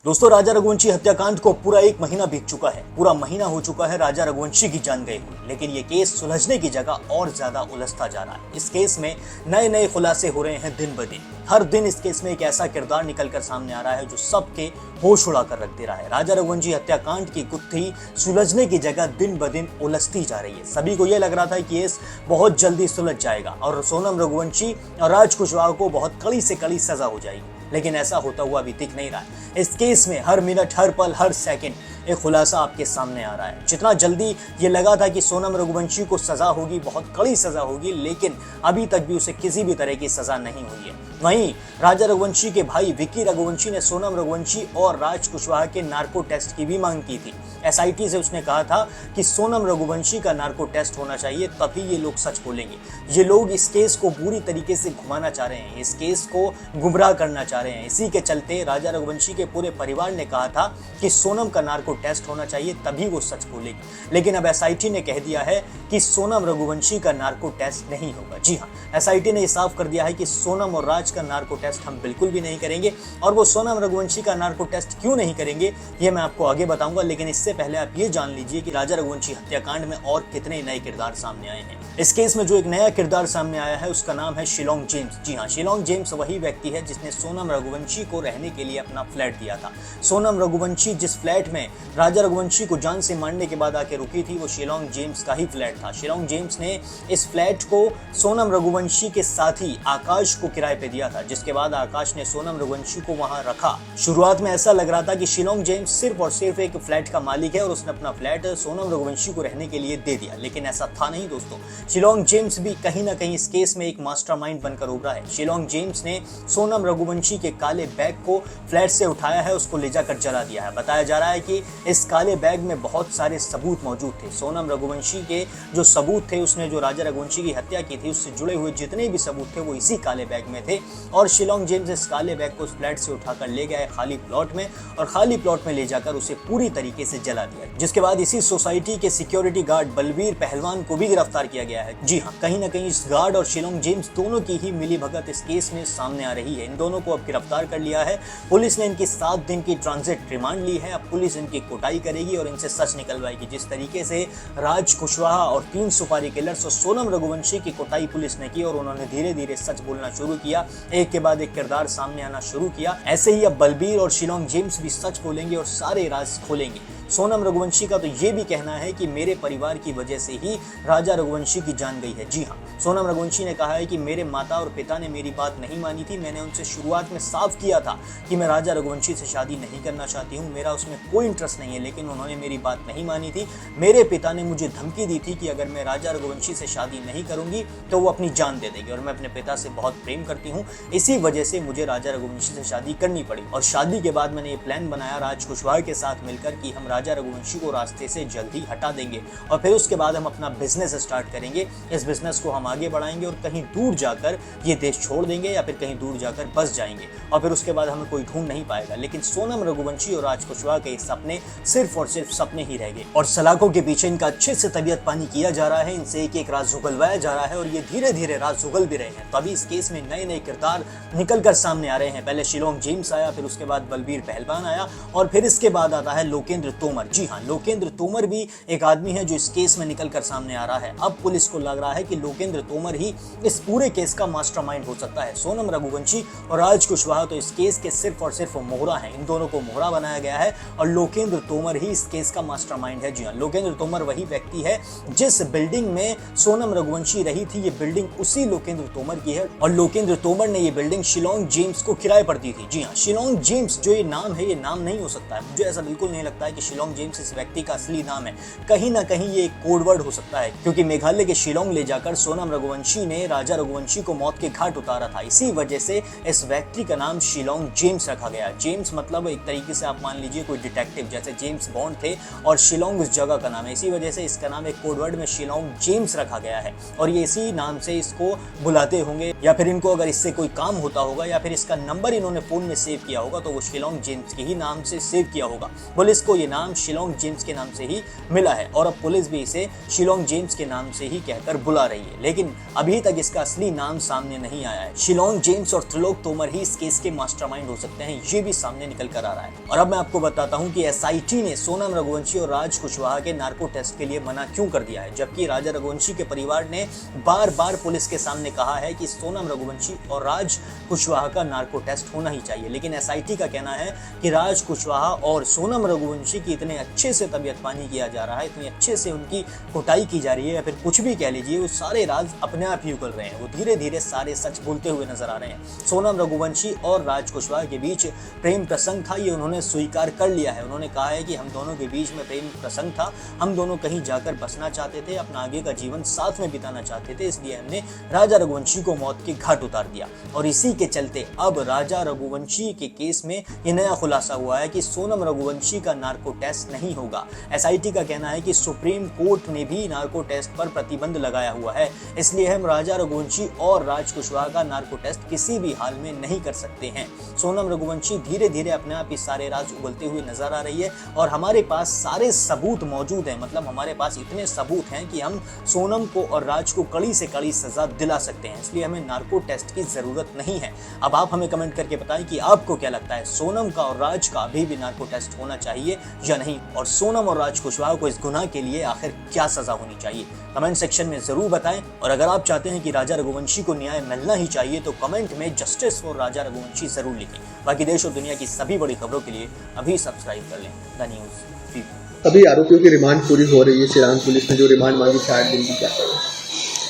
दोस्तों, राजा रघुवंशी हत्याकांड को पूरा 1 महीना बीत चुका है। पूरा महीना हो चुका है राजा रघुवंशी की जान गई हुई, लेकिन ये केस सुलझने की जगह और ज्यादा उलझता जा रहा है। इस केस में नए नए खुलासे हो रहे हैं दिन ब दिन। हर दिन इस केस में एक ऐसा किरदार निकल कर सामने आ रहा है जो सबके होश उड़ा कर रख दे रहा है। राजा रघुवंशी हत्याकांड की गुत्थी सुलझने की जगह दिन ब दिन उलझती जा रही है। सभी को यह लग रहा था कि केस बहुत जल्दी सुलझ जाएगा और सोनम रघुवंशी और राज कुशवाहा को बहुत कड़ी से कड़ी सजा हो जाएगी, लेकिन ऐसा होता हुआ अभी दिख नहीं रहा है। इस केस में हर मिनट, हर पल, हर सेकंड एक खुलासा आपके सामने आ रहा है। जितना जल्दी ये लगा था कि सोनम रघुवंशी को सजा होगी, बहुत कड़ी सजा होगी, लेकिन अभी तक भी उसे किसी भी तरह की सजा नहीं हुई है। वहीं राजा रघुवंशी के भाई विक्की रघुवंशी ने सोनम रघुवंशी और राज कुशवाहा के नार्को टेस्ट की भी मांग की थी। एसआईटी से उसने कहा था कि सोनम रघुवंशी का नार्को टेस्ट होना चाहिए, तभी ये लोग सच बोलेंगे। ये लोग इस केस को पूरी तरीके से घुमाना चाह रहे हैं, इस केस को गुमराह करना चाह रहे हैं। इसी के चलते राजा रघुवंशी के पूरे परिवार ने कहा था कि सोनम का नार्को टेस्ट होना चाहिए, तभी वो सच बोलेगी। लेकिन अब एसआईटी ने कह दिया है कि सोनम रघुवंशी का नार्को टेस्ट नहीं होगा। जी हाँ, एसआईटी ने साफ कर दिया है कि सोनम और राज का नार्को टेस्ट हम बिल्कुल भी नहीं करेंगे। और वो सोनम रघुवंशी का नार्को टेस्ट क्यों नहीं करेंगे, ये मैं आपको आगे बताऊंगा। लेकिन इससे पहले आप ये जान लीजिए कि राजा रघुवंशी हत्याकांड में और कितने नए किरदार सामने आए हैं। इस केस में जो एक नया किरदार सामने आया है उसका नाम है शिलोंग जेम्स। जी हाँ, शिलोंग जेम्स वही व्यक्ति है जिसने सोनम रघुवंशी को रहने के लिए अपना फ्लैट दिया था। सोनम रघुवंशी जिस फ्लैट में राजा रघुवंशी को जान से मारने के बाद आके रुकी थी, वो शिलोंग जेम्स का ही फ्लैट था। शिलोंग जेम्स ने इस फ्लैट को सोनम रघुवंशी के साथी आकाश को किराए पे दिया था, जिसके बाद आकाश ने सोनम रघुवंशी को वहां रखा। शुरुआत में ऐसा लग रहा था कि शिलोंग जेम्स सिर्फ और सिर्फ एक फ्लैट का मालिक है और उसने अपना फ्लैट सोनम रघुवंशी को रहने के लिए दे दिया, लेकिन ऐसा था नहीं दोस्तों। शिलोंग जेम्स भी कहीं ना कहीं इस केस में एक मास्टरमाइंड बनकर उभरा है। शिलोंग जेम्स ने सोनम रघुवंशी के काले बैग को फ्लैट से उठाया है, उसको ले जाकर जला दिया है। बताया जा रहा है कि इस काले बैग में बहुत सारे सबूत मौजूद थे। सोनम रघुवंशी के जो सबूत थे, उसने जो राजा रघुवंशी की हत्या की थी, उससे जुड़े हुए जितने भी सबूत थे वो इसी काले बैग में थे। और शिलोंग जेम्स इस काले बैग को उस फ्लैट से उठाकर ले गया खाली प्लॉट में, और खाली प्लॉट में ले जाकर उसे पूरी तरीके से जला दिया। जिसके बाद इसी सोसाइटी के सिक्योरिटी गार्ड बलबीर पहलवान को भी गिरफ्तार किया गया है। जी हाँ, कहीं ना कहीं इस गार्ड और शिलोंग जेम्स दोनों की ही मिलीभगत इस केस में सामने आ रही है। इन दोनों को अब गिरफ्तार कर लिया है। पुलिस ने इनकी 7 दिन की ट्रांजिट रिमांड ली है। अब पुलिस इनकी कुटाई करेगी और इनसे सच निकलवाएगी। जिस तरीके से राज कुशवाहा और 3 सुपारी किलर्स और सोनम रघुवंशी की कुटाई पुलिस ने की और उन्होंने धीरे धीरे सच बोलना शुरू किया, एक के बाद एक किरदार सामने आना शुरू किया, ऐसे ही अब बलबीर और शिलोंग जेम्स भी सच बोलेंगे और सारे राज खोलेंगे। सोनम रघुवंशी का तो ये भी कहना है कि मेरे परिवार की वजह से ही राजा रघुवंशी की जान गई है। जी हाँ, सोनम रघुवंशी ने कहा है कि मेरे माता और पिता ने मेरी बात नहीं मानी थी। मैंने उनसे शुरुआत में साफ किया था कि मैं राजा रघुवंशी से शादी नहीं करना चाहती हूँ, मेरा उसमें कोई इंटरेस्ट नहीं है, लेकिन उन्होंने मेरी बात नहीं मानी थी। मेरे पिता ने मुझे धमकी दी थी कि अगर मैं राजा रघुवंशी से शादी नहीं करूंगी तो वो अपनी जान दे देगी, और मैं अपने पिता से बहुत प्रेम करती हूँ। इसी वजह से मुझे राजा रघुवंशी से शादी करनी पड़ी, और शादी के बाद मैंने ये प्लान बनाया राज कुशवाहा के साथ मिलकर कि हम राजा रघुवंशी को रास्ते से जल्दी हटा देंगे और फिर उसके बाद हम अपना बिजनेस स्टार्ट करेंगे। इस बिजनेस को हम आगे बढ़ाएंगे और कहीं दूर जाकर ये देश छोड़ देंगे या फिर कहीं दूर जाकर बस जाएंगे, और फिर उसके बाद हमें कोई ढूंढ नहीं पाएगा। लेकिन सोनम रघुवंशी और राज कुशवाहा के सपने सिर्फ और सिर्फ सपने ही रह गए, और सलाखों के पीछे इनका अच्छे से तबीयत पानी किया जा रहा है। इनसे एक एक राज उगलवाया जा रहा है और ये धीरे धीरे राज उगल भी रहे हैं। तभी इस केस में नए नए किरदार निकल कर सामने आ रहे हैं। पहले शिलोंग जेम्स आया, फिर उसके बाद बलबीर पहलवान आया, और फिर इसके बाद आता है लोकेंद्र तोमर। जी हाँ, लोकेंद्र तोमर भी एक आदमी है जो इस केस में निकल कर सामने आ रहा है। अब पुलिस को लग रहा है कि लोकेंद्र तोमर ही इस पूरे केस का मास्टरमाइंड हो सकता है। सोनम रघुवंशी और राज कुशवाहा तो इस केस के सिर्फ और सिर्फ मोहरा हैं, इन दोनों को मोहरा बनाया गया है, और लोकेंद्र तोमर ही इस केस का मास्टरमाइंड है। जी हाँ, लोकेंद्र तोमर वही व्यक्ति है जिस बिल्डिंग में सोनम रघुवंशी रही थी, ये बिल्डिंग उसी लोकेंद्र तोमर की है, और लोकेंद्र तोमर ने ये बिल्डिंग शिलोंग जेम्स को किराए पर दी थी। जी हाँ, शिलोंग जेम्स जो ये नाम है, ये नाम नहीं हो सकता है। मुझे ऐसा बिल्कुल नहीं लगता है कि शिलोंग जेम्स इस व्यक्ति का असली नाम है। कहीं ना कहीं ये एक कोडवर्ड हो सकता है, क्योंकि मेघालय के शिलोंग ले जाकर सोनम रघुवंशी ने राजा रघुवंशी को मौत के घाट उतारा था। इसी वजह से इस व्यक्ति का नाम शिलोंग जेम्स रखा गया। जेम्स मतलब एक तरीके से आप मान लीजिए कोई डिटेक्टिव, जैसे जेम्स बॉन्ड थे, और शिलोंग उस जगह का नाम है। इसी वजह से इसका नाम एक कोडवर्ड में शिलोंग जेम्स रखा गया है, और ये इसी नाम से इसको बुलाते होंगे, या फिर इनको अगर इससे कोई काम होता होगा या फिर इसका नंबर इन्होंने फोन में सेव किया होगा तो वो शिलोंग जेम्स के ही नाम से सेव किया होगा। पुलिस को ये नाम शिलोंग जेम्स के नाम से ही मिला है, और अब पुलिस भी इसे शिलोंग जेम्स के नाम से ही कहकर बुला रही है। लेकिन अभी तक इसका असली नाम सामने नहीं आया है। शिलोंग जेम्स और त्रिलोक तोमर ही इस केस के मास्टरमाइंड हो सकते हैं, ये भी सामने निकल कर आ रहा है। और अब मैं आपको बताता हूं कि एसआईटी ने सोनम रघुवंशी और राज कुशवाहा के नार्को टेस्ट के लिए मना क्यों कर दिया है, जबकि राजा रघुवंशी के परिवार ने बार बार पुलिस के सामने कहा है कि सोनम रघुवंशी और राज कुशवाहा का नार्को टेस्ट होना ही चाहिए। लेकिन एसआईटी का कहना है कि राज कुशवाहा और सोनम रघुवंशी की इतने अच्छे से तबीयत पानी किया जा रहा है, इतने अच्छे से उनकी कुटाई की जा रही है, या फिर कुछ भी कह लीजिए, वो सारे राज अपने आप ही उगल रहे हैं। वो धीरे धीरे सारे सच बोलते हुए नजर आ रहे हैं। सोनम रघुवंशी और राज कुशवाहा के बीच प्रेम प्रसंग था, ये उन्होंने स्वीकार कर लिया है। उन्होंने कहा है कि हम दोनों के बीच में प्रेम प्रसंग था, हम दोनों कहीं जाकर बसना चाहते थे, अपना आगे का जीवन साथ में बिताना चाहते थे, इसलिए हमने राजा रघुवंशी को मौत के घाट उतार दिया। और इसी के चलते अब राजा रघुवंशी के केस में ये नया खुलासा हुआ है कि सोनम रघुवंशी का नार्को टेस्ट नहीं होगा। एसआईटी का कहना है कि सुप्रीम कोर्ट ने भी नार्को टेस्ट पर प्रतिबंध लगाया हुआ है, इसलिए हम राजा रघुवंशी और राज कुशवाहा का नार्को टेस्ट किसी भी हाल में नहीं कर सकते हैं। सोनम रघुवंशी धीरे धीरे अपने आप ही सारे राज उगलते हुए नजर आ रही है और हमारे पास सारे सबूत मौजूद हैं। मतलब हमारे पास इतने सबूत हैं कि हम सोनम को और राज को कड़ी से कड़ी सजा दिला सकते हैं, इसलिए हमें नार्को टेस्ट की जरूरत नहीं है। अब आप हमें कमेंट करके बताएं कि आपको क्या लगता है, सोनम का और राज का अभी भी नार्को टेस्ट होना चाहिए या नहीं, और सोनम और राज कुशवाहा को इस गुनाह के लिए आखिर क्या सजा होनी चाहिए, कमेंट सेक्शन में जरूर बताएं। और अगर आप चाहते हैं कि राजा रघुवंशी को न्याय मिलना ही चाहिए तो कमेंट में जस्टिस फॉर राजा रघुवंशी जरूर लिखें। बाकी देश और दुनिया की सभी बड़ी खबरों के लिए अभी सब्सक्राइब कर लें द न्यूज़। अभी आरोपियों की रिमांड पूरी हो रही है, सिरांग पुलिस ने जो रिमांड मांगी थी 8 दिन की, क्या करें?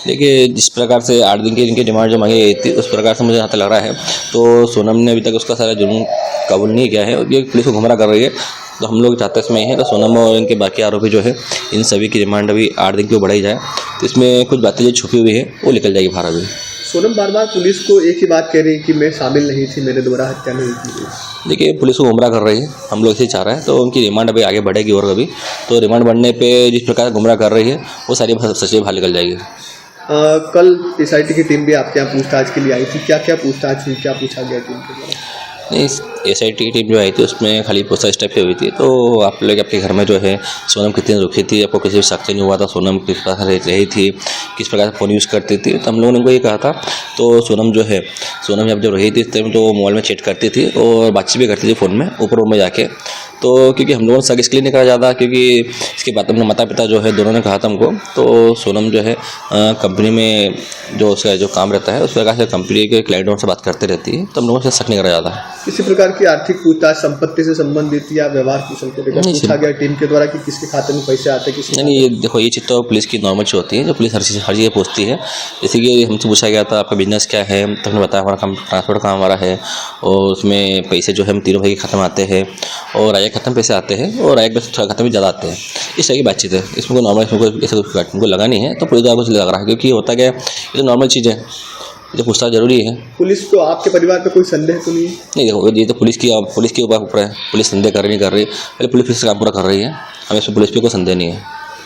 देखिए, जिस प्रकार से 8 दिन की इनकी डिमांड जो मांगी गई थी उस प्रकार से मुझे यहाँ तक लग रहा है तो सोनम ने अभी तक उसका सारा जुर्म कबूल नहीं किया है और ये पुलिस को गुमराह कर रही है। तो हम लोग चाहते इसमें है तो सोनम और इनके बाकी आरोपी जो है इन सभी की रिमांड अभी 8 दिन की बढ़ाई जाए, तो इसमें कुछ बातें जो छुपी हुई है वो निकल जाएगी बाहर। अभी सोनम बार बार पुलिस को एक ही बात कह रही है कि मैं शामिल नहीं थी, मेरे द्वारा हत्या नहीं की। देखिए, पुलिस को गुमराह कर रही है, हम लोग इसे चाह रहे हैं तो उनकी रिमांड अभी आगे बढ़ेगी और अभी तो रिमांड बढ़ने पे जिस प्रकार गुमराह कर रही है वो सारी सच्चाई बाहर निकल जाएगी। कल एसआईटी की टीम भी आपके यहाँ पूछताछ के लिए आई थी, क्या क्या पूछताछ हुई, क्या पूछा गया टीम के द्वारा? नहीं, एसआईटी टीम जो आई थी उसमें खाली पूछताछ टाइप की हुई थी। तो आप लोग आपके घर में जो है सोनम कितनी रुकी थी, आपको किसी भी शक नहीं हुआ था, सोनम किस प्रकार रही थी, किस प्रकार से फ़ोन यूज़ करती थी, तो हम लोगों ने उनको ये कहा था। तो सोनम जो है, सोनम जब रही थी इस टाइम तो मोबाइल में चैट करती थी और बातचीत भी करती थी फ़ोन में ऊपर रूम में जाके। तो क्योंकि हम लोगों ने शक इसलिए नहीं करा ज़्यादा क्योंकि इसके बाद अपने माता पिता जो है दोनों ने कहा था हमको, तो सोनम जो है कंपनी में जो उसका जो काम रहता है उस प्रकार से कंपनी के क्लाइंटों से बात करते रहती है, तो हम लोगों से शक नहीं करा ज़्यादा। किसी प्रकार की आर्थिक पूछताछ संपत्ति से संबंधित या व्यवहार कुशल को लेकर पूछा गया टीम के द्वारा कि किसके खाते में पैसे आते हैं, किसी नहीं, ये देखो ये चीज़ तो पुलिस की नॉर्मल चीज़ होती है जो पुलिस हर चीज़ पूछती है। जैसे कि हमसे पूछा गया था आपका बिजनेस क्या है, तो हमने बताया हमारा काम ट्रांसपोर्ट काम हमारा है और उसमें पैसे जो है हम तीनों भाई के खाते में आते हैं और राजा के खाते में पैसे आते हैं और राजा के खाते में ज़्यादा आते हैं। इस तरह की बातचीत है, इसमें कोई नॉर्मल इसमें कोई ऐसा कुछ लगा नहीं है। तो पुलिस द्वारा कुछ लग रहा है क्योंकि होता क्या है ये तो नॉर्मल चीज़ है, ये तो पूछताछ जरूरी है। पुलिस को आपके परिवार पे कोई संदेह तो नहीं? नहीं, देखो ये तो पुलिस के ऊपर है, पुलिस संदेह कर रही नहीं कर रही, पहले पुलिस काम पूरा कर रही है, हमें इसमें पुलिस पे कोई संदेह नहीं है।